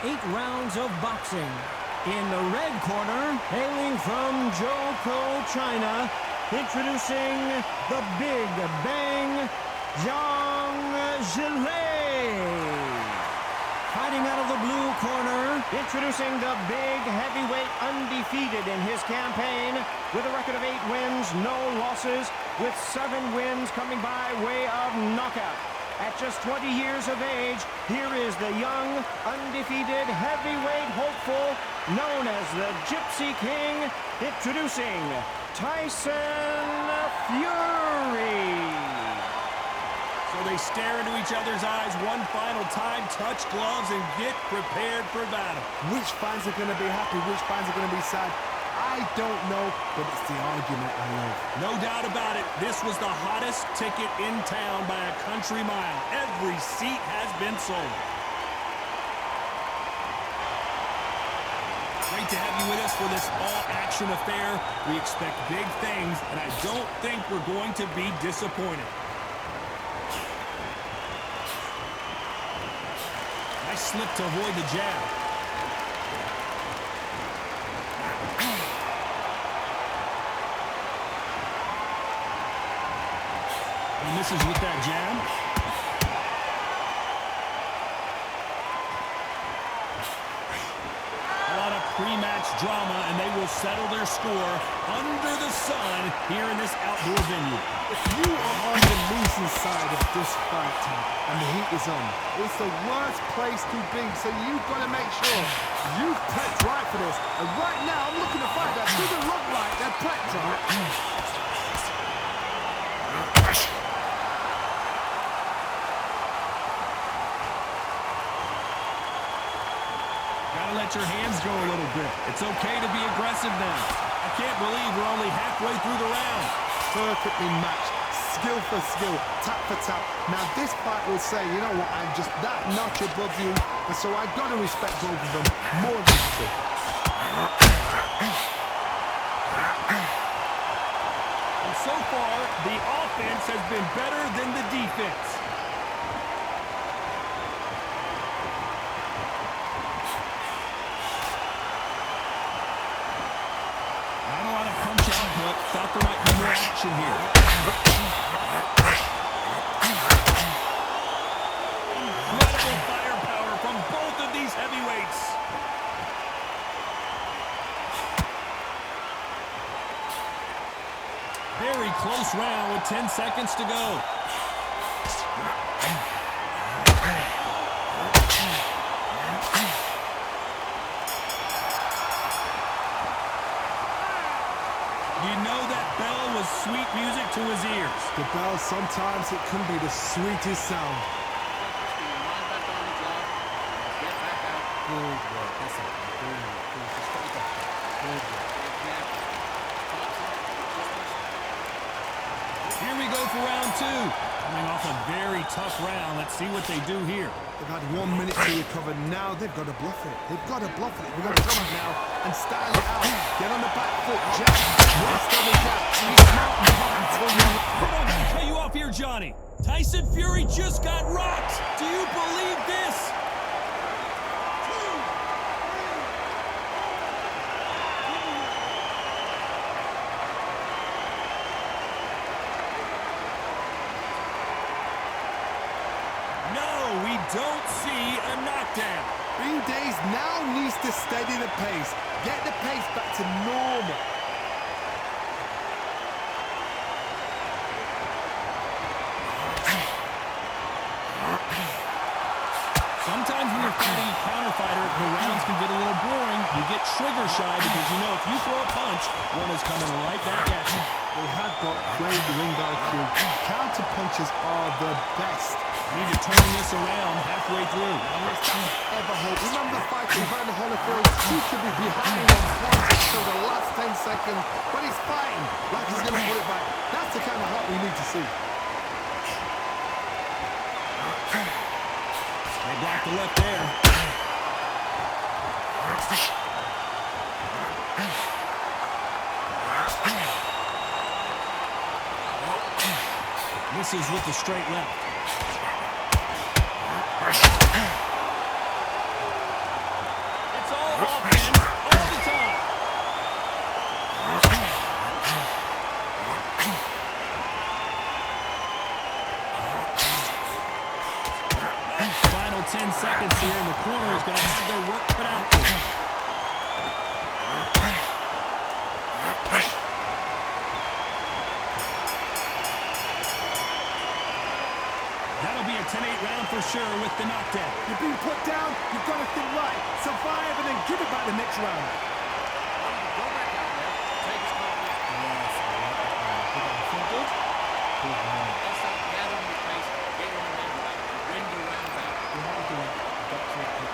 8 rounds of boxing. In the red corner, hailing from Zhou, China, introducing the Big Bang, Zhilei. Fighting out of the blue corner, introducing the big heavyweight undefeated in his campaign with a record of 8 wins, no losses, with 7 wins coming by way of knockout. At just 20 years of age, here is the young, undefeated heavyweight hopeful known as the Gypsy King, introducing Tyson Fury. So they stare into each other's eyes one final time, touch gloves, and get prepared for battle. Which fans are going to be happy? Which fans are going to be sad? I don't know, but it's the argument I love. No doubt about it. This was the hottest ticket in town by a country mile. Every seat has been sold. Great to have you with us for this all-action affair. We expect big things, and I don't think we're going to be disappointed. Nice slip to avoid the jab. He misses with that jab. A lot of pre-match drama, and they will settle their score under the sun here in this outdoor venue. If you are on the losing side of this fight and the heat is on, it's the worst place to be, so you've got to make sure you've prepped right for this. And right now, I'm looking to fight that doesn't look like they're prepped right. Gotta let your hands go a little bit. It's okay to be aggressive now. I can't believe we're only halfway through the round. Perfectly matched, skill for skill, tap for tap. Now this fight will say, you know what, I'm just that notch above you, and so I've got to respect both of them more than two. And so far, the offense has been better than the defense. Thought there might be more action here. Incredible firepower from both of these heavyweights. Very close round with 10 seconds to go. You know that bell was sweet music to his ears. The bell, sometimes it can be the sweetest sound. Here we go for round 2. Coming off a very tough round. Let's see what they do here. They've had 1 minute to recover. Now they've got to bluff it. They've got to bluff it. We've got to come up now and style it out. Get on the back foot, jab. Rest on the jab. He's smart and hard until you... Hold on, gotta cut you off here, Johnny. Tyson Fury just got rocked. Do you believe this? No, we don't see a knockdown. Bean Days now needs to steady the pace. Get the pace back to normal. Sometimes when you're fighting a counter-fighter, the rounds can get a little boring. You get trigger shy because you know if you throw a punch, one is coming right back at you. They have got great ring IQ. Counter punches are the best. Need to turn this around halfway through. Ever hope. Remember the fight in Van Holyfield? He could be behind on points until the last 10 seconds, but he's fighting like he's going to put it back. That's the kind of heart we need to see. They blocked the left there. Misses with the straight left. offense all the time. Final 10 seconds here, and the corner is going to have their work cut out for them. That'll be a 10-8 round for sure with the knockdown. You're being put down, you've got to think right. Survive and then give it back the next round. Go back out there. Take his confidence. Yes, I like that man. He got fumbled. Good man. Let's stop gathering your pace. Get in the ring right. Win the round back. You have to do it. Got to do it.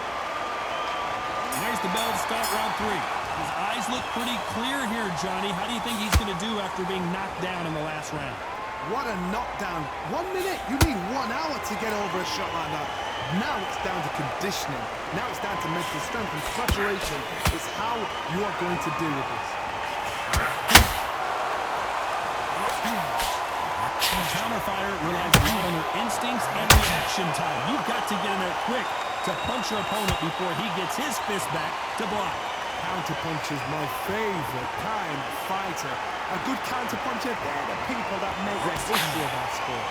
And there's the bell to start round 3. His eyes look pretty clear here, Johnny. How do you think he's going to do after being knocked down in the last round? What a knockdown. 1 minute, you need 1 hour to get over a shot like that. Now it's down to conditioning. Now it's down to mental strength and preparation. It's how you are going to deal with this. Counter fighter relies a lot on their instincts and reaction time. You've got to get in there quick to punch your opponent before he gets his fist back to block. Counter punch is my favorite kind of fighter. A good counter puncher, they're the people that make the history of our sport.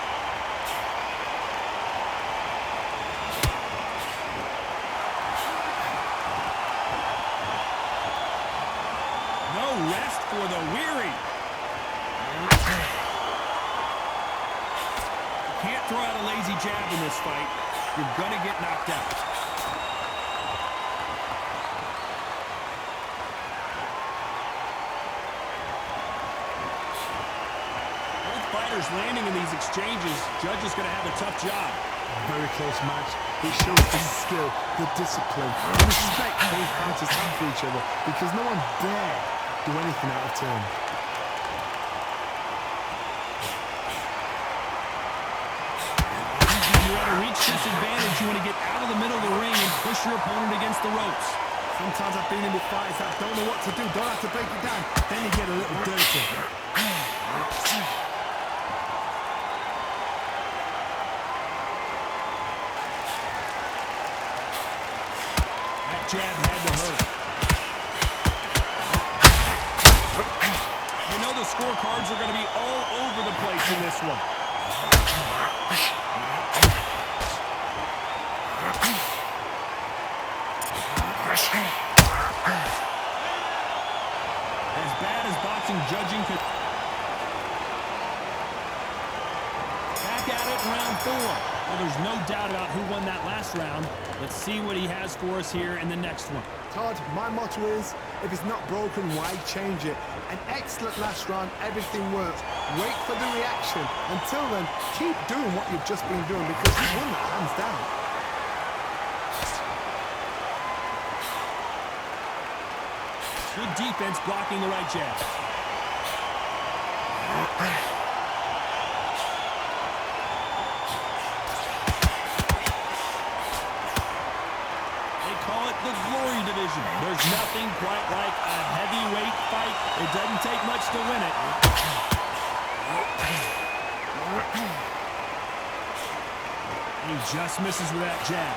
No rest for the weary. You can't throw out a lazy jab in this fight. You're going to get knocked out. Fighters landing in these exchanges, judge is going to have a tough job. Very close match. It shows the skill, the discipline, the respect both fighters have for each other because no one dare do anything out of turn. When you're at a reach disadvantage, you want to get out of the middle of the ring and push your opponent against the ropes. Sometimes I've been in with fighters that don't know what to do, don't have to break it down. Then you get a little dirty. Jab had to hurt. You know the scorecards are going to be all over the place in this one. As bad as boxing judging could... Back at it in round 4. Well, there's no doubt about who won that last round. Let's see what he has for us here in the next one. Todd, my motto is, if it's not broken, why change it? An excellent last round, everything works. Wait for the reaction. Until then, keep doing what you've just been doing because you won it hands down. Good defense blocking the right jab. The glory division. There's nothing quite like a heavyweight fight. It doesn't take much to win it. He just misses with that jab.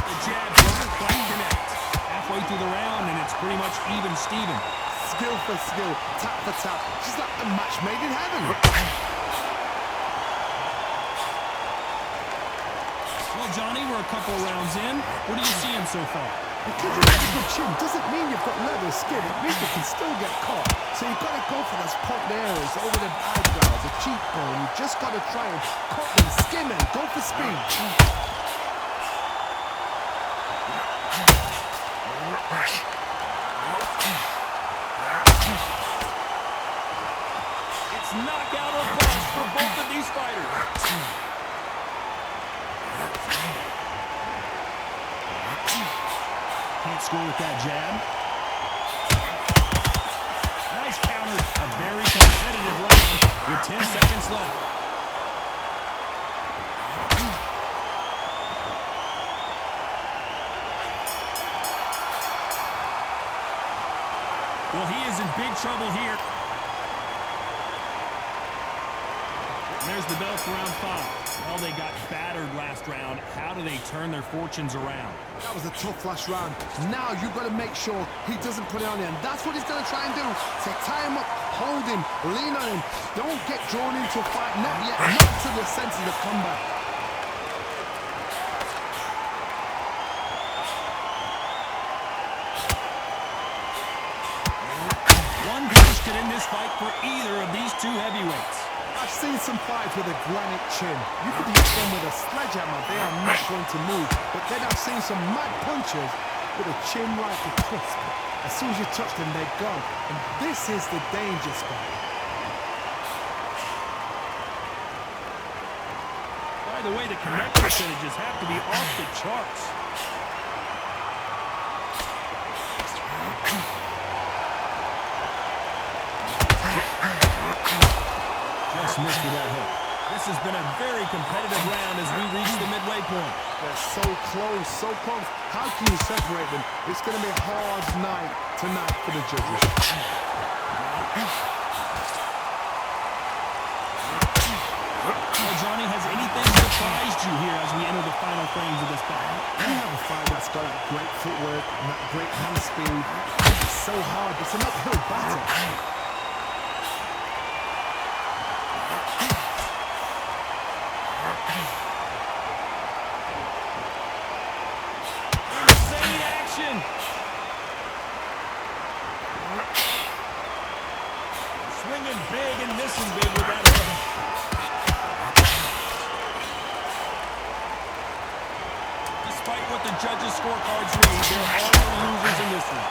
The jab doesn't quite connect. Halfway through the round, and it's pretty much even Steven. Skill for skill, tap for tap. She's like a match made in heaven. Well, Johnny, we're a couple rounds in. What are you seeing so far? Because you have a good chin doesn't mean you've got leather skin. It means you can still get caught. So you've got to go for those pointed areas over the eyebrows, the cheekbone. You've just got to try and cut them, skim them, go for speed. It's knockout or bust for both of these fighters. Can't score with that jab. Nice counter. A very competitive round with 10 seconds left. Well, he is in big trouble here. There's the bell for round 5. Well, they got battered last round. How do they turn their fortunes around? That was a tough last round. Now you've got to make sure he doesn't put it on him. That's what he's going to try and do. So tie him up, hold him, lean on him. Don't get drawn into a fight. Not yet. Not to the senses of combat. One punch could end this fight for either of these two heavyweights. I've seen some fights with a granite chin. You could hit them with a sledgehammer. They are not going to move. But then I've seen some mad punches with a chin like a crisp. As soon as you touch them, they're gone. And this is the danger spot. By the way, the connect percentages have to be off the charts. Just missed with that hook. This has been a very competitive round as we reach the midway point. They're so close, so close. How can you separate them? It's going to be a hard night tonight for the judges. Well, Johnny, has anything surprised you here as we enter the final frames of this battle? You have a fight that's got that great footwork and that great hand speed. It's so hard. It's an uphill battle. Insane action! Swinging big and missing big with that hook. Despite what the judges' scorecards read, there are no losers in this one.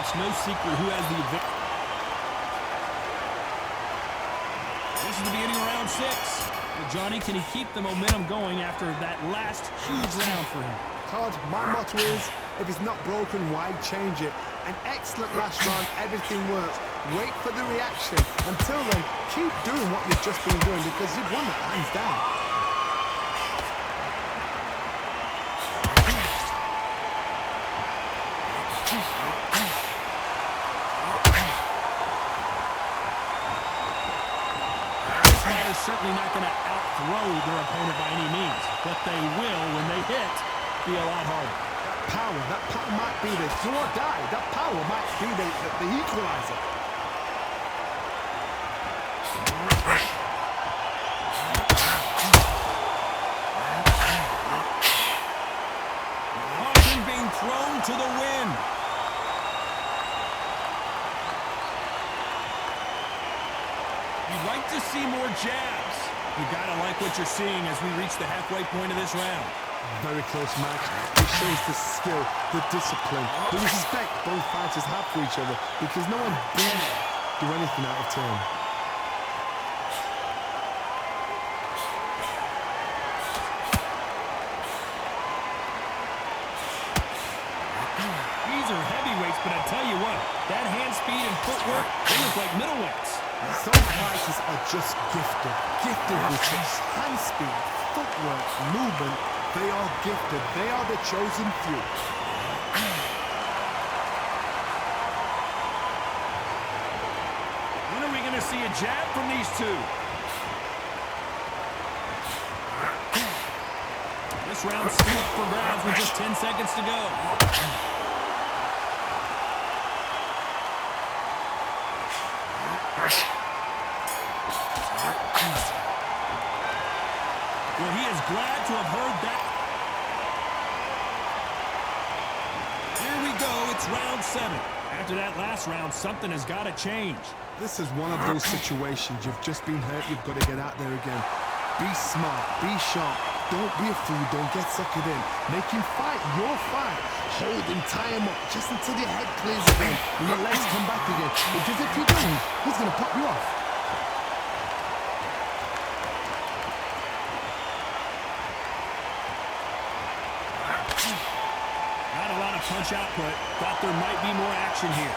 It's no secret who has the advantage. This is the beginning of round 6. Well, Johnny, can he keep the momentum going after that last huge round for him? Todd, my motto is, if it's not broken, why change it? An excellent last round, everything works. Wait for the reaction. Until then, keep doing what you've just been doing because you've won it hands down. This fight is certainly not going to outthrow their opponent by any means, but they will, when they hit, be a lot harder. That power might be the do or die. That power might be the equalizer. Caution being thrown to the wind. You'd like to see more jabs. You gotta like what you're seeing as we reach the halfway point of this round. Very close match. It shows the skill, the discipline, the respect both fighters have for each other because no one dare do anything out of turn. These are heavyweights, but I tell you what, that hand speed and footwork, they look like middleweights. Some fighters are just gifted. Gifted with such hand speed, footwork, movement. They are gifted. They are the chosen few. When are we going to see a jab from these two? This round's still up for grabs with just 10 seconds to go. Well, he is glad to have heard that. Here we go. It's round 7. After that last round, something has got to change. This is one of those situations. You've just been hurt. You've got to get out there again. Be smart. Be sharp. Don't be a fool. Don't get suckered in. Make him fight your fight. Hold him, tie him up just until your head clears again and your legs come back again. Because if you don't, he's going to pop you off. Not a lot of punch output. Thought there might be more action here.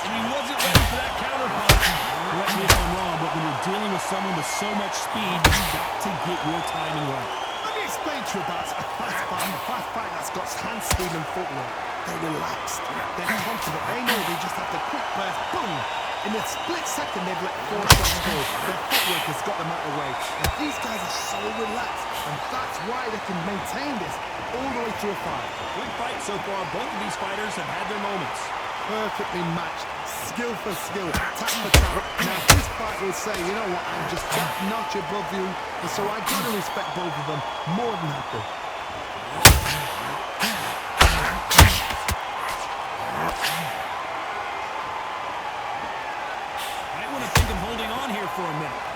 And he wasn't ready for that counter punch. Correct me if I'm wrong, but when you're dealing with with someone with so much speed, you've got to get your timing right. Let me explain to you about a fast fight that's got hand speed and footwork. They're relaxed, they're confident, they know they just have to quick burst, boom! In a split second, they've let 4 shots go. Their footwork has got them out of the way. And these guys are so relaxed, and that's why they can maintain this all the way through a fight. Good fight so far. Both of these fighters have had their moments. Perfectly matched, skill for skill, tap for tap. Now this fight will say, you know what, I'm just that notch above you, and so I gotta respect both of them more than happy. Might want to think of holding on here for a minute.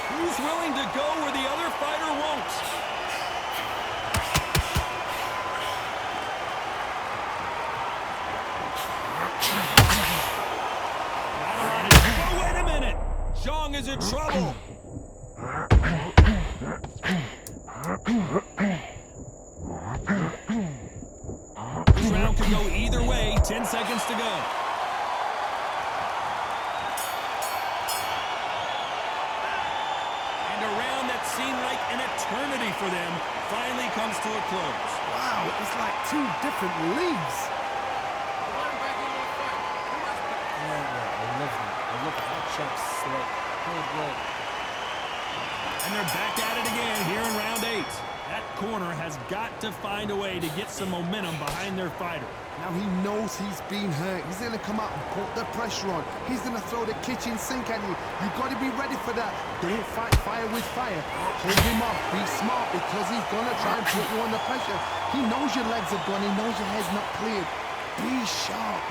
Who's willing to go where the other fighter won't? Oh, wait a minute! Zhang is in trouble! This round can go either way. 10 seconds to go. And a round that seemed like an eternity for them finally comes to a close. Wow, it's like 2 different leagues. I love that chop's slick. Good work. And they're back at it again here in round 8. That corner has got to find a way to get some momentum behind their fighter. Now he knows he's been hurt. He's going to come out and put the pressure on. He's going to throw the kitchen sink at you. You've got to be ready for that. Don't fight fire with fire. Hold him off. Be smart because he's going to try and put you under pressure. He knows your legs are gone. He knows your head's not cleared. Be sharp.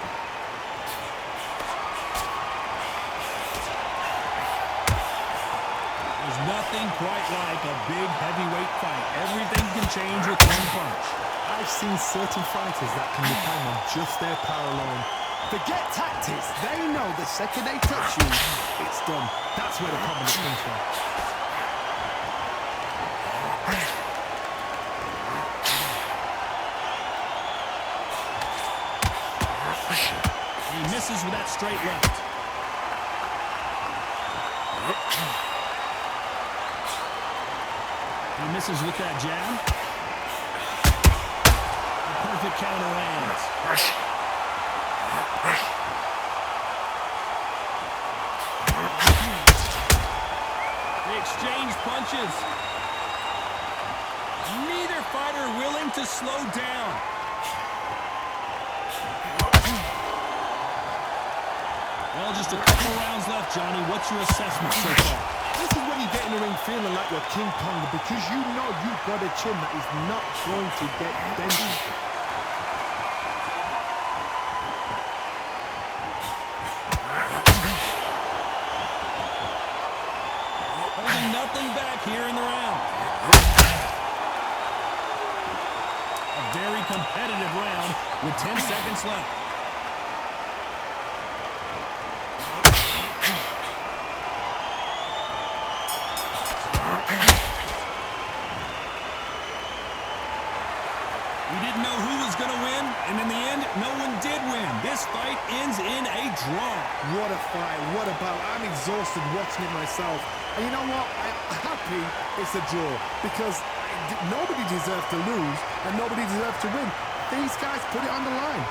There's nothing quite like a big heavyweight fight. Everything can change with one punch. I've seen certain fighters that can depend on just their power alone. Forget tactics. They know the second they touch you, it's done. That's where the confidence comes from. He misses with that straight left. He misses with that jab. A perfect counter lands. They exchange punches. Neither fighter willing to slow down. Well, just a couple rounds left, Johnny. What's your assessment so far? This is when you get in the ring feeling like you're King Kong because you know you've got a chin that is not going to get dented. Holding nothing back here in the round. A very competitive round with 10 seconds left. We didn't know who was going to win, and in the end, no one did win. This fight ends in a draw. What a fight, what a bout. I'm exhausted watching it myself. And you know what? I'm happy it's a draw because nobody deserves to lose and nobody deserves to win. These guys put it on the line.